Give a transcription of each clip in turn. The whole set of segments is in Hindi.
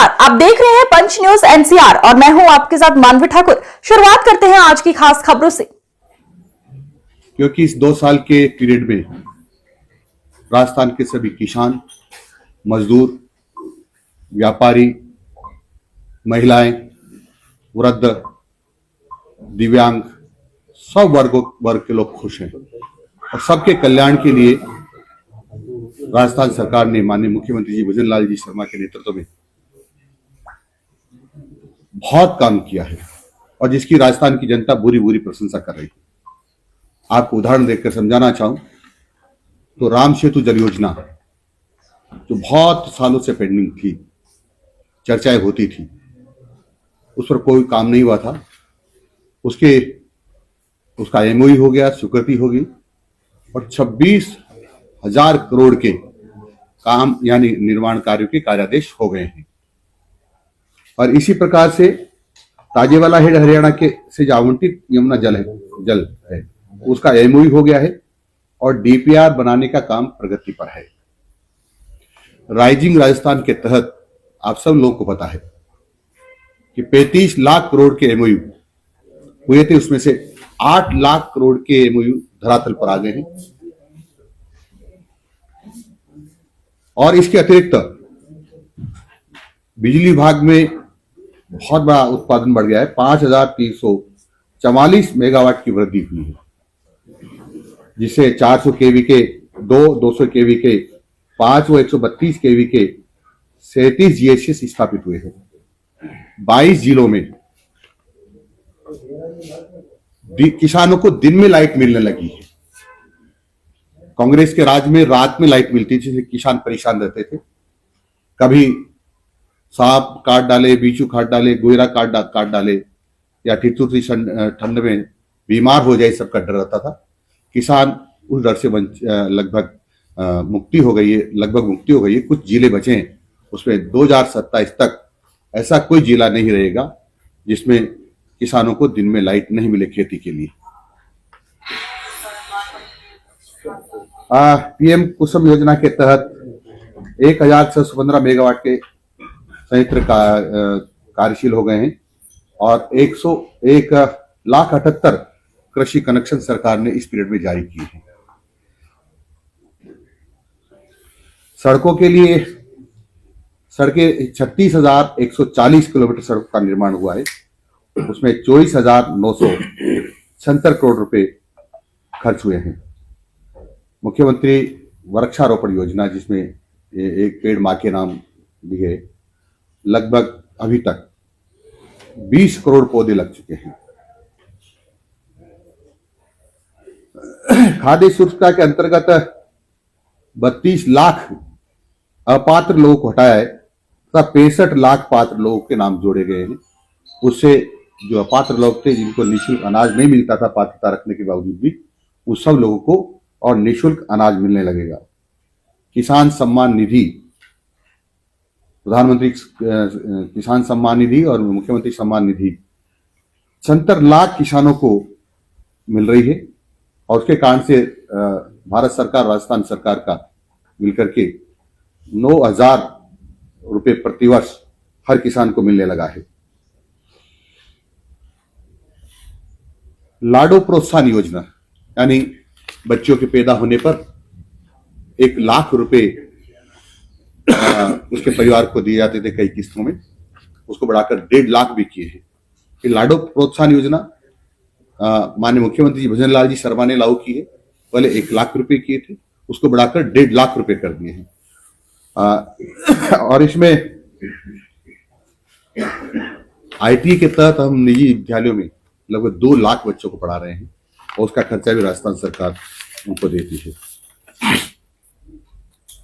नमस्कार, आप देख रहे हैं पंच न्यूज एनसीआर और मैं हूं आपके साथ मानवी ठाकुर। शुरुआत करते हैं आज की खास खबरों से। क्योंकि इस 2 साल के पीरियड में राजस्थान के सभी किसान, मजदूर, व्यापारी, महिलाएं, वृद्ध, दिव्यांग, सब वर्ग के लोग खुश हैं और सबके कल्याण के लिए राजस्थान सरकार ने माननीय मुख्यमंत्री जी भजन लाल जी शर्मा के नेतृत्व में बहुत काम किया है और जिसकी राजस्थान की जनता बुरी बुरी प्रशंसा कर रही है। आपको उदाहरण देकर समझाना चाहूं तो राम सेतु जल योजना जो बहुत सालों से पेंडिंग थी, चर्चाएं होती थी, उस पर कोई काम नहीं हुआ था। उसका एमओयू हो गया, स्वीकृति हो गई और 26,000 करोड़ के काम यानी निर्माण कार्यों के कार्यादेश हो गए हैं। और इसी प्रकार से ताजेवाला हेड हरियाणा के से जो आवंटित यमुना जल है उसका एमओयू हो गया है और डीपीआर बनाने का काम प्रगति पर है। राइजिंग राजस्थान के तहत आप सब लोगों को पता है कि 35 लाख करोड़ के एमओयू हुए थे, उसमें से 8 लाख करोड़ के एमओयू धरातल पर आ गए हैं। और इसके अतिरिक्त बिजली विभाग में बहुत बड़ा उत्पादन बढ़ गया है। 5,344 मेगावाट की वृद्धि हुई है, जिससे 400 केवी के 200 केवी के 5 व 132 केवी के 37 जीएससी स्थापित हुए हैं। 22 जिलों में किसानों को दिन में लाइट मिलने लगी है। कांग्रेस के राज में रात में लाइट मिलती थी, जिससे किसान परेशान रहते थे। कभी सांप काट डाले, बीचू काट डाले, गोयरा काट डाले या ठिठुरती ठंड में बीमार हो जाए, सबका डर रहता था। किसान उस डर से लगभग मुक्ति हो गई है। कुछ जिले बचे हैं, उसमें 2027 तक ऐसा कोई जिला नहीं रहेगा जिसमें किसानों को दिन में लाइट नहीं मिले खेती के लिए। पीएम कुसुम योजना के तहत 1,615 मेगावाट के संयंत्र कार्यशील हो गए हैं और 1,78,00,000 कृषि कनेक्शन सरकार ने इस पीरियड में जारी किए हैं। सड़कों के लिए सड़कें 36,140 किलोमीटर सड़क का निर्माण हुआ है, उसमें 24,976 करोड़ रुपए खर्च हुए हैं। मुख्यमंत्री वृक्षारोपण योजना, जिसमें एक पेड़ मां के नाम भी है, लगभग अभी तक 20 करोड़ पौधे लग चुके हैं। खाद्य सुरक्षा के अंतर्गत 32 लाख अपात्र लोगों को हटाया है तथा 65 लाख पात्र लोगों के नाम जोड़े गए हैं। उससे जो अपात्र लोग थे, जिनको निःशुल्क अनाज नहीं मिलता था पात्रता रखने के बावजूद भी, उस सब लोगों को और निःशुल्क अनाज मिलने लगेगा। किसान सम्मान निधि, प्रधानमंत्री किसान सम्मान निधि और मुख्यमंत्री सम्मान निधि 76 लाख किसानों को मिल रही है और उसके कारण से भारत सरकार, राजस्थान सरकार का मिलकर के 9,000 रुपए प्रतिवर्ष हर किसान को मिलने लगा है। लाडो प्रोत्साहन योजना, यानी बच्चों के पैदा होने पर 1 लाख रुपए उसके परिवार को दिए जाते थे कई किस्तों में, उसको बढ़ाकर 1.5 लाख भी किए हैं। ये लाडो प्रोत्साहन योजना माननीय मुख्यमंत्री भजन लाल जी शर्मा ने लागू की है। पहले 1 लाख रुपए किए थे, उसको बढ़ाकर 1.5 लाख रुपए कर दिए हैं। और इसमें आईटी के तहत हम निजी विद्यालयों में लगभग 2 लाख बच्चों को पढ़ा रहे हैं और उसका खर्चा भी राजस्थान सरकार उनको देती है।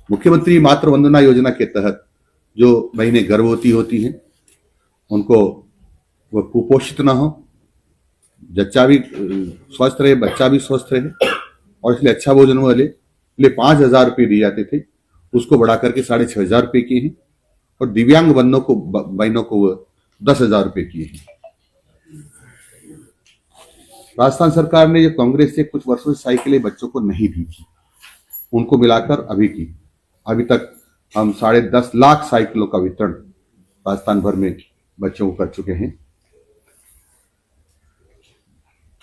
मुख्यमंत्री मातृ वंदना योजना के तहत जो बहनें गर्भवती होती हैं, उनको वो कुपोषित ना हो, जच्चा भी स्वस्थ रहे, बच्चा भी स्वस्थ रहे, और इसलिए अच्छा भोजन वाले लिए 5,000 रुपये दिए जाते थे, उसको बढ़ा करके 6,500 रुपये किए हैं। और दिव्यांग बहनों को 10,000 रुपये किए हैं। राजस्थान सरकार ने जो कांग्रेस से कुछ वर्षों से साइकिलें बच्चों को नहीं दी थी, उनको मिलाकर अभी तक हम 10.5 लाख साइकिलों का वितरण राजस्थान भर में बच्चों को कर चुके हैं।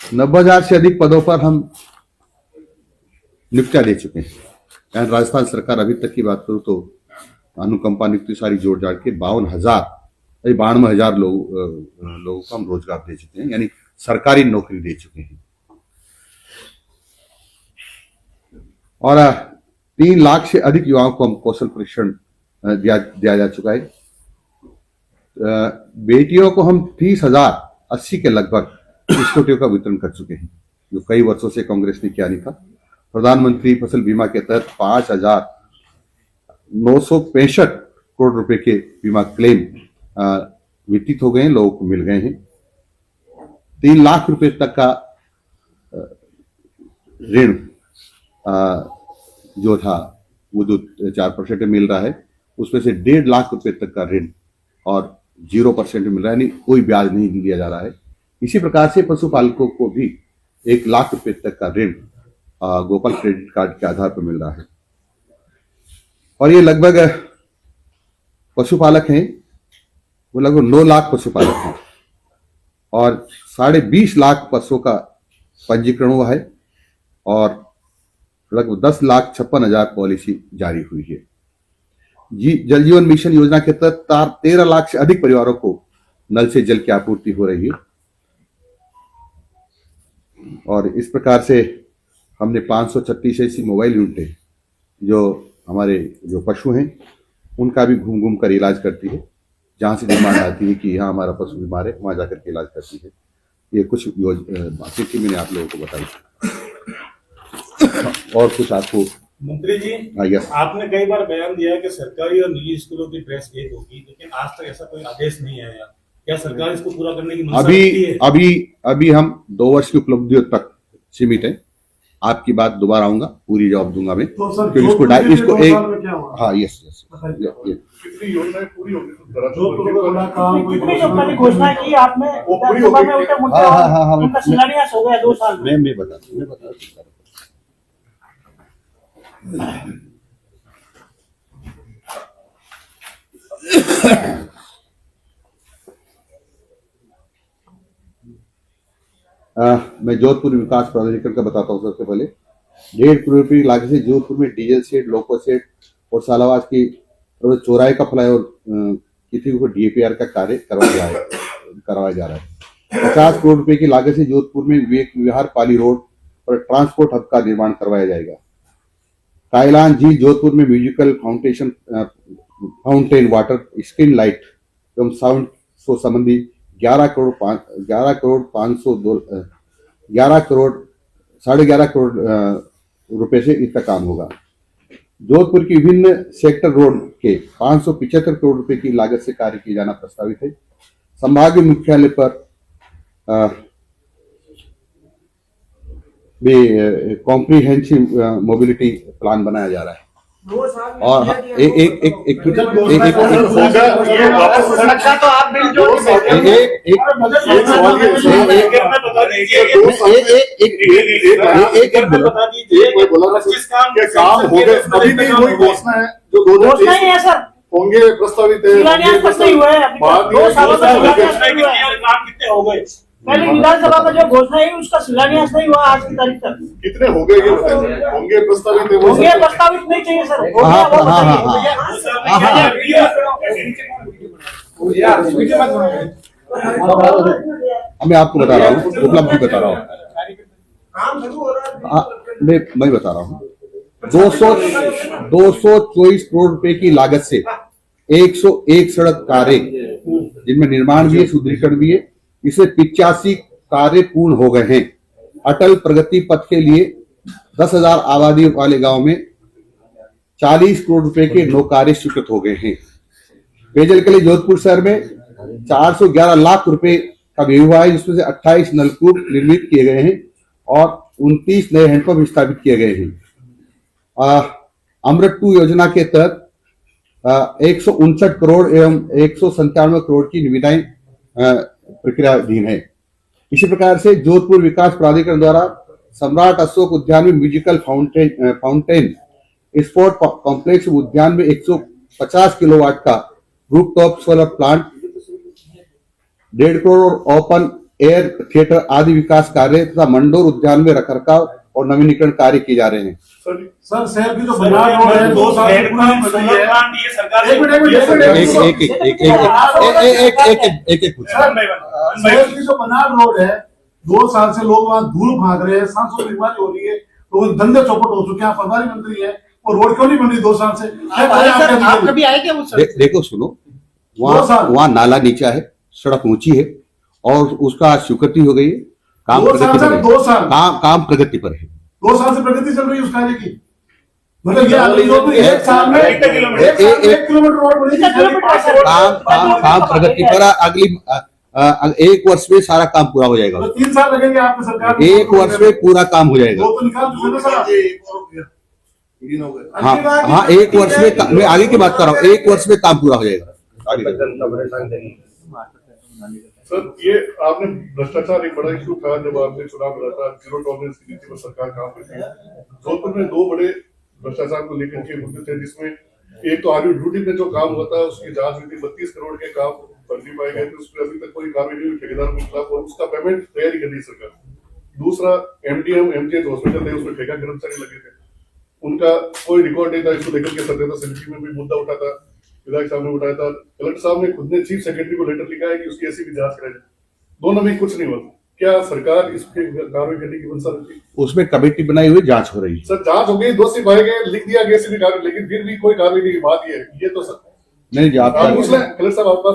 90,000 से अधिक पदों पर हम नियुक्तियां दे चुके हैं। यानी राजस्थान सरकार अभी तक की बात करूं तो अनुकंपा नियुक्ति सारी जोड़ जाड़ के 52,000 लोगों को हम रोजगार दे चुके हैं, यानी सरकारी नौकरी दे चुके हैं। और 3 लाख से अधिक युवाओं को हम कौशल प्रशिक्षण दिया जा चुका है। बेटियों को हम 30,080 के लगभग स्कूटियों का वितरण कर चुके हैं, जो कई वर्षों से कांग्रेस ने किया नहीं था। प्रधानमंत्री फसल बीमा के तहत 5,965 करोड़ रुपए के बीमा क्लेम वितरित हो गए हैं, लोगों को मिल गए हैं। 3 लाख रुपए तक का ऋण जो था वो 4% में मिल रहा है, उसमें से 1.5 लाख रुपए तक का ऋण और 0% में मिल रहा है, यानी कोई ब्याज नहीं दिया जा रहा है। इसी प्रकार से पशुपालकों को भी 1 लाख रुपए तक का ऋण गोपाल क्रेडिट कार्ड के आधार पर मिल रहा है। और ये लगभग पशुपालक हैं, वो लगभग 9 लाख पशुपालक हैं और 20.5 लाख पशुओं का पंजीकरण हुआ है और लगभग 10,56,000 पॉलिसी जारी हुई है। जल जीवन मिशन योजना के तहत 13 लाख से अधिक परिवारों को नल से जल की आपूर्ति हो रही है। और इस प्रकार से हमने 536 ऐसी मोबाइल यूनिटें जो हमारे जो पशु हैं उनका भी घूम घूम कर इलाज करती है। जहां से डिमांड आती है कि यहाँ हमारा पशु बीमार है, वहां जाकर के इलाज करती है। ये कुछ बातें थी, मैंने आप लोगों को बताई। और कुछ आपको मंत्री जी, यस, आपने कई बार बयान दिया कि सरकारी और निजी स्कूलों की ड्रेस एक होगी, लेकिन आज तक ऐसा कोई आदेश नहीं आया। क्या सरकार इसको पूरा करने की मंशा रखती है? अभी हम 2 वर्ष की उपलब्धियों तक सीमित है। आपकी बात दोबारा आऊंगा, पूरी जवाब दूंगा मैं। तो सर, इसको एक हाँ यस कितनी योजनाएं पूरी होगी? कितनी जो पहले घोषणा की आपने विधानसभा में उनका मुद्दा उनका शिलान्यास हो गया 2 साल में। मैं बता मैं जोधपुर विकास प्राधिकरण का बताता हूँ। सबसे पहले 1.5 करोड़ रुपये की लागत से जोधपुर में डीजल सेट, लोको सेट और सालावास की चौराहे का फ्लाईओवर किसी को DAPR का कार्य करवाया जा रहा है। 50 करोड़ रुपए की लागत से जोधपुर में विवेक विहार, पाली रोड और ट्रांसपोर्ट हब का निर्माण करवाया जाएगा। कायलान झील जोधपुर में musical fountain, water screen light एवं साउंड शो संबंधी 11 करोड़ 11.5 करोड़ रुपए से इसका काम होगा। जोधपुर की विभिन्न सेक्टर रोड के 575 करोड़ रुपए की लागत से कार्य किया जाना प्रस्तावित है। संभागीय मुख्यालय पर कॉम्प्रिहेंसिव मोबिलिटी प्लान बनाया जा रहा है। और सुरक्षा तो आप काम हो गए, अभी नहीं हुई घोषणा है जो 2023 है सर, होंगे प्रस्तावित है। शिलान्यास कुछ नहीं हुआ है अभी तक। 2 सालों में शिलान्यास नहीं हुआ है। काम कितने हो गए? पहले विधानसभा में जो घोषणा है उसका शिलान्यास नहीं हुआ आज की तारीख तक। कितने हो गए ये बताइए? होंगे प्रस्तावित है वो होंगे प्रस्तावित नहीं चाहिए सर। हो गया वो बताइए। मैं आपको बता रहा हूँ, उपलब्धि बता रहा हूँ। मैं बता रहा हूँ 224 करोड़ रुपए की लागत से 101 सड़क कार्य, जिनमें निर्माण भी है, सुदृढ़ीकरण भी है। इससे 85 कार्य पूर्ण हो गए हैं। अटल प्रगति पथ के लिए 10,000 आबादी वाले गांव में 40 करोड़ रुपए के 9 कार्य स्वीकृत हो गए हैं। पेयजल के लिए जोधपुर शहर में 411 लाख रुपए का व्यय हुआ है, जिसमें से 28 नलकूप निर्मित किए गए हैं और 29 नए हैंडपंप स्थापित किए गए हैं। अमृत 2 योजना के तहत 159 करोड़ एवं 197 करोड़ की निविदाएं प्रक्रियाधीन है। इसी प्रकार से जोधपुर विकास प्राधिकरण द्वारा सम्राट अशोक उद्यान में म्यूजिकल फाउंटेन स्पोर्ट कॉम्प्लेक्स उद्यान में 150 किलोवाट का rooftop solar plant, 1.5 crore open air theatre आदि विकास कार्य तथा मंडोर उद्यान में रखरखाव और नवीनीकरण कार्य किए जा रहे हैं। सर शहर की जो बनार रोड है 2 साल से पूरा बन रही है। ये सरकार एक पूछे। शहर की जो बनार रोड है 2 साल से लोग वहाँ धूल भाग रहे हैं, सांसों की बीमारी हो रही है, लोग धंधे चौपट हो चुके हैं। प्रभारी मंत्री है और रोड क्यों नहीं बन रही 2 साल से? आप कभी आए क्या उस देखो सुनो, वहाँ नाला नीचा है, सड़क ऊंची है और उसका स्वीकृति हो गई है। काम प्रगति पर है। 2 साल काम प्रगति पर है। 2 साल से प्रगति चल रही है उस कार्य की। मतलब ये अगली जो एक साल में 1 किलोमीटर रोड बनेगी। काम प्रगति पर। अगली 1 वर्ष में सारा काम पूरा हो जाएगा। तो 3 साल लगेंगे आपकी सरकार। 1 वर्ष में पूरा काम हो जाएगा। वो तो निकाल दीजिए ना सर। हाँ 1 वर्ष में, मैं आगे की बात कर रहा हूँ, 1 वर्ष में काम पूरा हो जाएगा। सर ये आपने भ्रष्टाचार एक बड़ा इशू था जब आपने चुनाव लड़ा था, 0 टॉलरेंस की नीति पर सरकार काम करती है। जोधपुर में 2 बड़े भ्रष्टाचार को लेकर के मुद्दे थे, जिसमें एक तो आर्मी ड्यूटी में जो काम हुआ था उसकी जांच हुई थी, 32 करोड़ के काम फर्जी पाए गए थे, उसमें अभी तक कोई कार्रवाई नहीं हुई ठेकेदारों के खिलाफ और उसका पेमेंट तैयारी कर रही सरकार। दूसरा MDM MGH हॉस्पिटल है, उसमें ठेका कर्मचारी लगे थे, उनका कोई रिकॉर्ड नहीं था। इसको लेकर के सत्यता समिति में भी मुद्दा उठा था, विधायक साहब ने उठाया था। कलेक्टर साहब ने खुद ने चीफ सेक्रेटरी को लेटर लिखा है कि उसकी ऐसी भी जांच कराई। दोनों में कुछ नहीं हुआ। क्या सरकार इस पे कार्रवाई करने की मंशा रखती है? उसमें कमेटी बनाई हुई जांच हो रही है। सर जांच हो गई, दोषी पाए गए, लिख दिया गया भी कार्रवाई, लेकिन फिर भी कोई कार्रवाई नहीं। बात ये तो सर नहीं जी, आप पूछ लें कलेक्टर साहब आपके पास।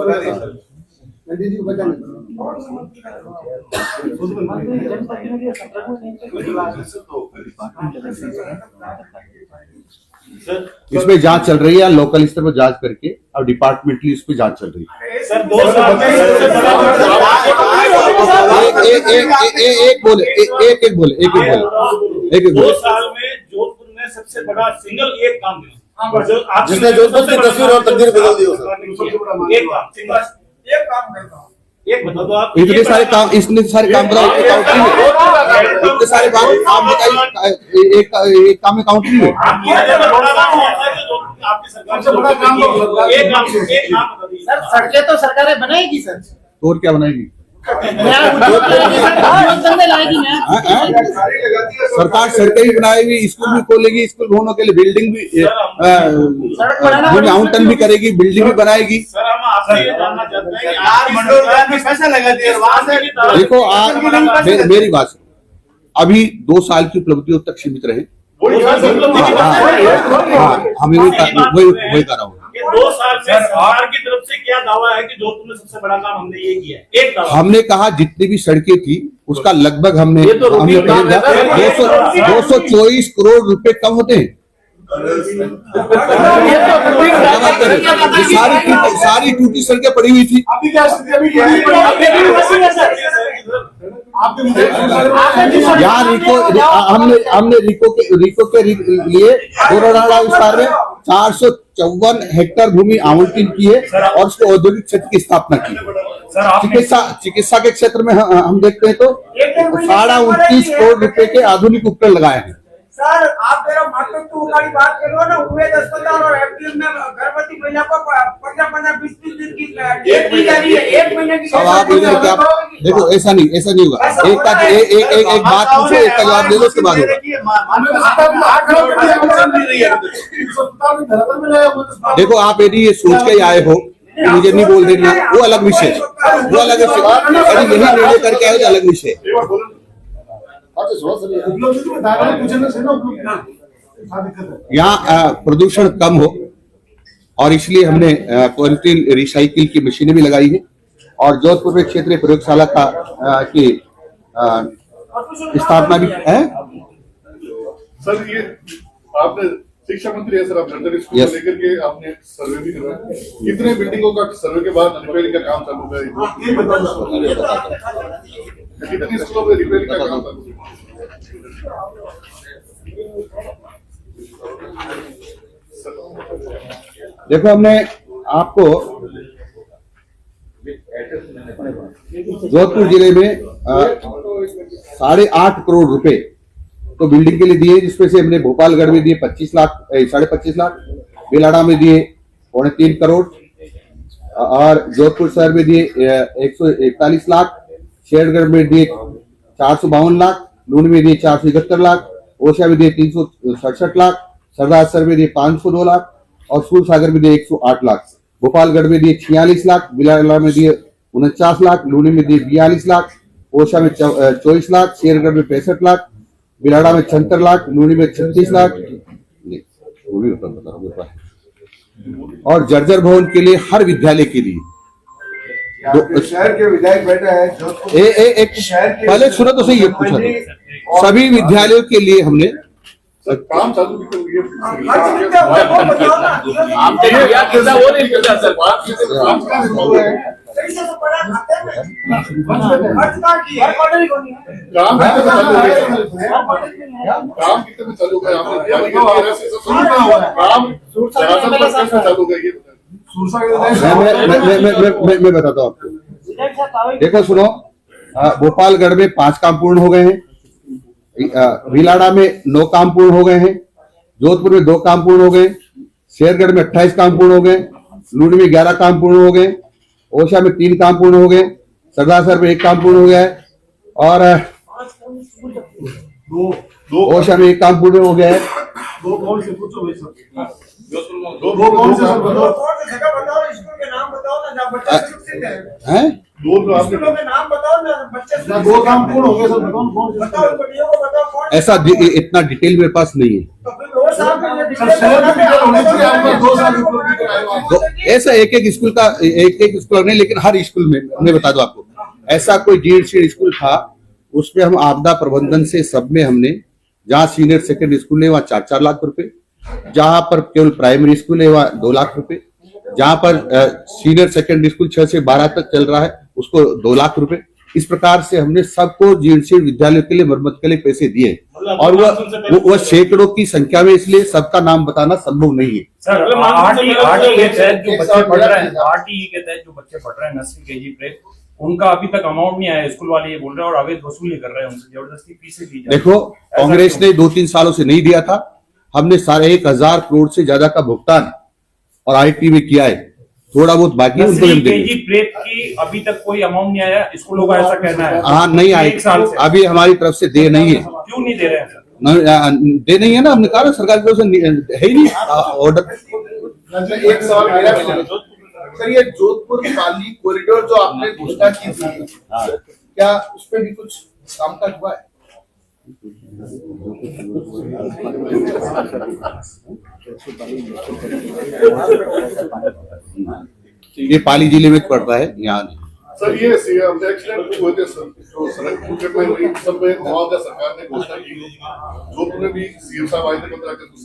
इसमें जांच चल रही है, लोकल स्तर पर जांच करके अब डिपार्टमेंटली इस पे जांच चल रही है। सर 2 साल में एक बोले 2 साल में जोधपुर में सबसे बड़ा सिंगल एक काम हुआ जिसने जोधपुर की तस्वीर और तकदीर बदल दी हो। एक काम एक बता दो आप। इतने सारे काम कराओ, इतने सारे काम बताइए, एक काम में काउंट नहीं है। आपकी सरकार से बड़ा काम एक काम बता दीजिए। सर सड़कें तो सरकारें बनाएगी सर, तो और क्या बनाएगी सरकार? सड़कें भी बनाएगी, स्कूल भी खोलेगी, स्कूल भवनों के लिए बिल्डिंग भी, माउंटेन भी करेगी, बिल्डिंग भी बनाएगी। सर हम आपसे ये जानना चाहते हैं कि आपकी सरकार में पैसा लगा दिया। देखो आप मेरी बात सुनो, अभी 2 साल की उपलब्धियों तक सीमित रहे। हमें वही कर रहा हूँ। 2 साल से सरकार की तरफ से क्या दावा है कि जोधपुर में सबसे बड़ा काम हमने ये किया है? एक दावा हमने कहा जितनी भी सड़कें थी उसका लगभग हमने 224 करोड़ रुपए कम होते हैं। सारी टूटी सड़कें पड़ी हुई थी। अभी क्या स्थिति? यहाँ हमने रिको के लिए गोराडाला विस्तार में 454 हेक्टेयर भूमि आवंटित की है और उसको औद्योगिक क्षेत्र की स्थापना की है। चिकित्सा के क्षेत्र में हम देखते हैं तो 29.5 करोड़ रुपए के आधुनिक उपकरण लगाए हैं। सर आप मेरा मातृत्व की बात करो ना, उमेद अस्पताल और एफडीएम में गर्भवती महिला को 15-20 दिन की डेट दी जा रही है, 1 महीने की। अब आप इधर क्या देखो, ऐसा नहीं होगा। एक बात पूछो, एक का जवाब दे दो, उसके बाद होगा। देखो आप यदि ये सोच के आए हो मुझे नहीं बोल देना, वो अलग विषय, यदि यही निर्णय करके आए तो अलग विषय। यहाँ प्रदूषण कम हो और इसलिए हमने क्वारंटीन रिसाइकिल की मशीनें भी लगाई है और जोधपुर में क्षेत्रीय प्रयोगशाला की स्थापना भी है। सर ये आपने शिक्षा मंत्री है सर, आप जनरल स्कूल को लेकर के आपने सर्वे भी करवाया, कितने बिल्डिंगों का सर्वे के बाद रिपेयरिंग का काम चालू है? कितनी स्कूलों में रिपेयरिंग का काम चालू है? देखो हमने आपको जोधपुर जिले में 8.5 करोड़ रुपए तो बिल्डिंग के लिए दिए, जिसमें से हमने भोपालगढ़ में दिए 25 लाख 25.5 लाख, बेलाड़ा में दिए 3.25 करोड़, और जोधपुर शहर में दिए 141 लाख, शेरगढ़ में दिए 452 लाख, लूनी में दिए 471 लाख, ओशा में दिए 367 लाख, सरदार में दिए 502 लाख और सूरसागर में दिए 108 लाख। गोपालगढ़ में दिए 46 लाख, बिलाड़ा में दिए 49 लाख, लूनी में दिए 42 लाख, ओशा में 24 लाख, शेरगढ़ में 65 लाख, बिलाड़ा में 76 लाख, लूनी में 36 लाख और जर्जर भवन के लिए हर विद्यालय के लिए शहर के विधायक बैठे हैं एक पहले सुनो तो सही, ये पूछा था। सभी विद्यालयों के लिए हमने सर काम चालू भी कर लिए काम कितने में चालू है चालू है मैं बताता हूँ आपको। देखो सुनो, भोपालगढ़ में 5 काम पूर्ण हो गए हैं, भिलाड़ा में 9 काम पूर्ण हो गए हैं, जोधपुर में 2 काम पूर्ण हो गए, शेरगढ़ में 28 काम पूर्ण हो गए, लूनी में 11 काम पूर्ण हो गए, ओशा में 3 काम पूर्ण हो गए, सरदार में 1 काम पूर्ण हो गया है और ओशा में 1 काम पूर्ण हो गया है। दो कौन से पूछो भाई सब जगह बताओ, स्कूल के नाम बताओ ना, जहाँ बच्चे सुरक्षित हैं। दो तो आपने स्कूलों के नाम बताओ ना, बच्चे सुरक्षित 2 काम पूर्ण हो गए सर, बताओ बच्चों को बताओ कौन। ऐसा इतना डिटेल मेरे पास नहीं है। तो फिर 2 साल में तो ऐसा एक स्कूल का एक स्कूल नहीं, लेकिन हर स्कूल में मैं बता दूं आपको, ऐसा कोई डीएड स्कूल था उसमें हम आपदा प्रबंधन से सब में हमने, जहाँ सीनियर सेकेंडरी स्कूल है वहाँ 4-4 लाख रुपए, जहां पर केवल प्राइमरी स्कूल है वहाँ 2 लाख रुपए, जहां पर सीनियर सेकेंडरी स्कूल 6 से 12 तक चल रहा है उसको 2 लाख रुपए। इस प्रकार से हमने सबको जीर्ण विद्यालयों के लिए मरम्मत के लिए पैसे दिए और वह सैकड़ों की संख्या में, इसलिए सबका नाम बताना संभव नहीं है। सर आरटीई के तहत जो बच्चे पढ़ रहे हैं, आरटीई के तहत जो बच्चे पढ़ रहे हैं नर्सरी केजी प्रेप, उनका अभी तक अमाउंट नहीं आया। स्कूल वाले ये बोल रहे हैं और अवैध वसूली कर रहे हैं, उनसे जबरदस्ती फीसें ली जा रही है। देखो, कांग्रेस ने 2-3 सालों से नहीं दिया था, हमने 1,500 करोड़ से ज्यादा का भुगतान और आईटी में किया है, थोड़ा बहुत बाकी है उनको हम देंगे। केजी प्रेप की अभी तक कोई अमाउंट नहीं आया, स्कूलों का ऐसा कहना है। हाँ, नहीं आए, 1 साल से अभी हमारी तरफ से दे नहीं है। क्यों नहीं दे रहे हैं सर? दे नहीं है ना, हमने कहा सरकार की तरफ से है ही नहीं ऑर्डर। एक सवाल मेरा सर, ये जोधपुर पाली कॉरिडोर जो आपने घोषणा की थी, क्या उस पर भी कुछ काम का हुआ है? ये पाली जिले में पड़ता है, यहाँ सर ये एक्सीडेंट हुए थे सर, जो सड़क दुर्घटना हुई सब में मुआवजा सरकार ने घोषणा की। जोधपुर में भी सीएम साहब आए थे 15 अगस्त,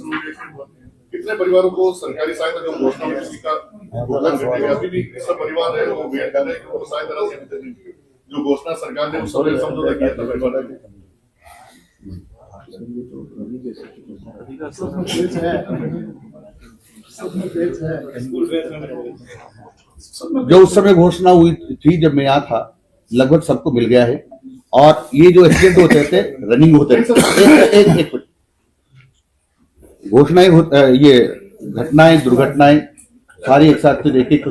कितने परिवारों को सरकारी सहायता जो घोषणा में किसी का अभी भी सब परिवार है वो वेट कर रहे हैं कि वो सहायता राशि मिलेगी जो घोषणा सरकार ने सबने समझौता किया था परिवार में। जो उस समय घोषणा हुई थी जब मैं यहाँ था, लगभग सबको मिल गया है। और ये जो एक्सीडेंट होते थे रनिंग होते थे, एक घोषणाएं, ये घटनाएं दुर्घटनाएं सारी एक साथ एक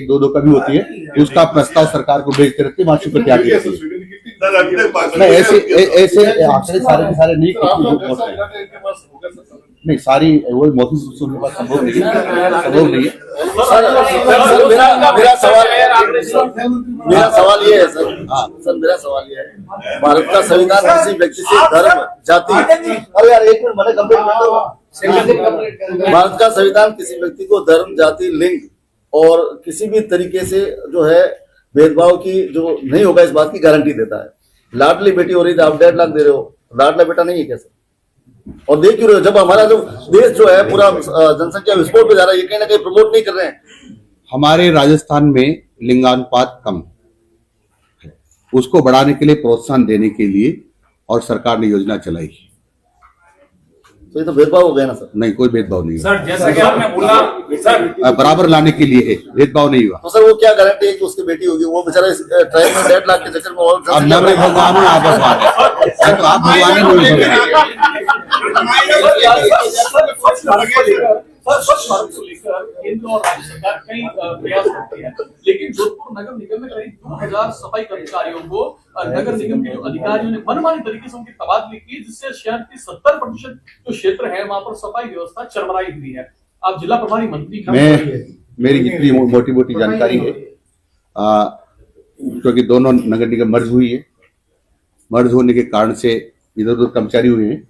2 का भी होती है, उसका प्रस्ताव सरकार को भेजते रहते, वहां शुक्र त्याग नहीं, ऐसे आंकड़े सारे के सारे नहीं सारी वो मौसम संभव नहीं है। मेरा सवाल ये है सर, हाँ सर, मेरा सवाल ये है, भारत का संविधान किसी व्यक्ति से धर्म, जाति, अरे यार एक मिनट मैंने कंप्लीट कर दो। भारत का संविधान किसी व्यक्ति को धर्म, जाति, लिंग और किसी भी तरीके से जो है भेदभाव की जो नहीं होगा इस बात की गारंटी देता है। लाडली बेटी हो रही थी, आप 1.5 लाख दे रहे हो, लाडला बेटा नहीं है कैसे? और देख क्यों रहे हो जब हमारा जो देश जो है पूरा जनसंख्या विस्फोट पे जा रहा है, ये कहीं ना कहीं प्रमोट नहीं कर रहे हैं। हमारे राजस्थान में लिंगानुपात कम है, उसको बढ़ाने के लिए, प्रोत्साहन देने के लिए और सरकार ने योजना चलाई। तो ये तो भेदभाव हो गया ना सर? नहीं, कोई भेदभाव नहीं सर, जैसा कि आपने बोला सर, बराबर लाने के लिए है, भेदभाव नहीं हुआ। तो सर वो क्या गारंटी है कि उसकी बेटी होगी? वो बेचारा इस ट्रायल में 1.5 लाख के चक्कर में और अब न मैं भगवान हूँ, आप भगवान है, तो आप भगवान ही नहीं। स्वच्छ भारत को लेकर केंद्र और राज्य सरकार कई प्रयास करती है, लेकिन जोधपुर नगर निगम में करीब 2000 सफाई कर्मचारियों को नगर निगम के जो अधिकारियों ने मनमानी तरीके से उनकी तबादली की, जिससे शहर की 70% जो क्षेत्र है वहां पर सफाई व्यवस्था चरमराई हुई है। आप जिला प्रभारी मंत्री मेरी जितनी मोटी मोटी जानकारी है, क्योंकि दोनों नगर निगम मर्ज हुई है, मर्ज होने के कारण से इधर उधर कर्मचारी हुए हैं।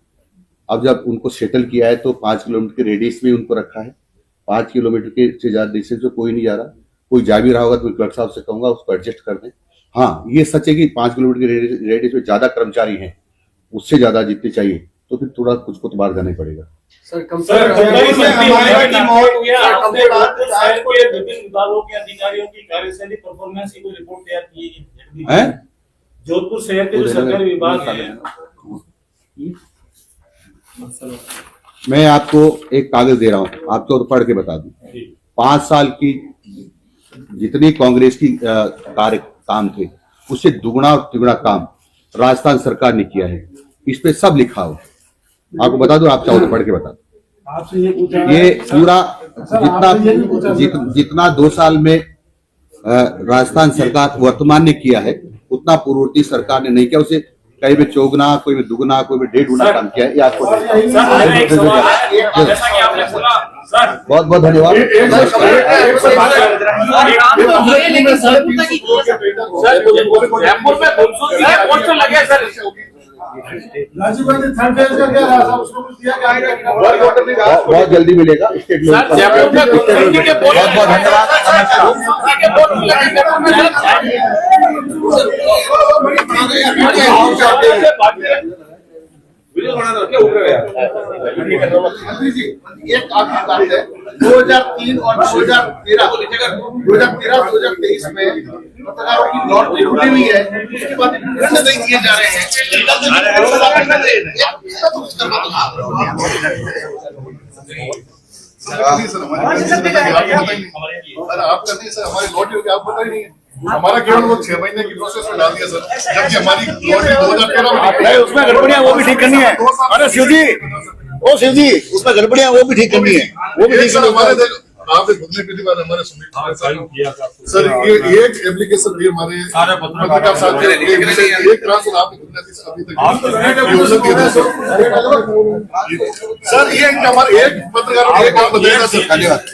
अब जब उनको सेटल किया है तो 5 किलोमीटर के रेडियस में उनको रखा है। 5 किलोमीटर के से ज्यादा डिस्टेंस में कोई नहीं जा रहा। कोई जा भी रहा होगा तो क्लर्क साहब से कहूंगा उसको एडजस्ट कर दें। हाँ, ये सच है कि 5 किलोमीटर के रेडियस में ज्यादा कर्मचारी हैं, उससे ज्यादा जितने चाहिए, तो फिर थोड़ा कुछ को तो बाहर जाना ही पड़ेगा। विभिन्न विभागों के अधिकारियों की कार्यशैली परफॉर्मेंस की कोई रिपोर्ट तैयार की है? जोधपुर शहर के जो सरकारी विभाग हैं, मैं आपको एक कागज दे रहा हूं, आपको तो पढ़ के बता दूं। 5 साल की जितनी कांग्रेस की कार्य काम थे, उससे दुगना और तिगुना काम राजस्थान सरकार ने किया है। इस पे सब लिखा हो, आपको बता दूं, आप चाहो तो पढ़ के बता दूं। आपसे ये पूछा ये पूरा जितना 2 साल में राजस्थान सरकार वर्तमान ने किया है, उतना पूर्ववर्ती सरकार ने नहीं किया। उसे कहीं में चौगुना, कोई में दुगुना, कोई में 1.5 गुना काम किया है। ये आपको बहुत बहुत धन्यवाद। राजीव गांधी थर्ड फेज का क्या रहा, उसको कुछ दिया क्या? बहुत जल्दी मिलेगा। बहुत बहुत एक आखिरी बात है, 2003 और 2013-2023 में पत्रकारों की लॉटरी खुली हुई है, उसके बाद दंड नहीं दिए जा रहे हैं। आप करते सर, हमारी लॉटरी होगी, आप पता ही नहीं है। हमारा केवल वो 6 महीने की प्रोसेस में डाल दिया सर, जबकि हमारी लॉटरी 2013 में उसमें गड़बड़ियां वो भी ठीक करनी है। अरे शिव जी, ओ शिव जी, उसमें गड़बड़ियां वो भी ठीक करनी है, वो भी ठीक करनी है। आपने खुदने पहली बार हमारे सर ये एक एप्लीकेशन भी हमारे पत्रकार साथ एक ट्रांसफर आपने अभी तक सर, ये हमारे एक पत्रकार एक काम बताएगा सर। धन्यवाद।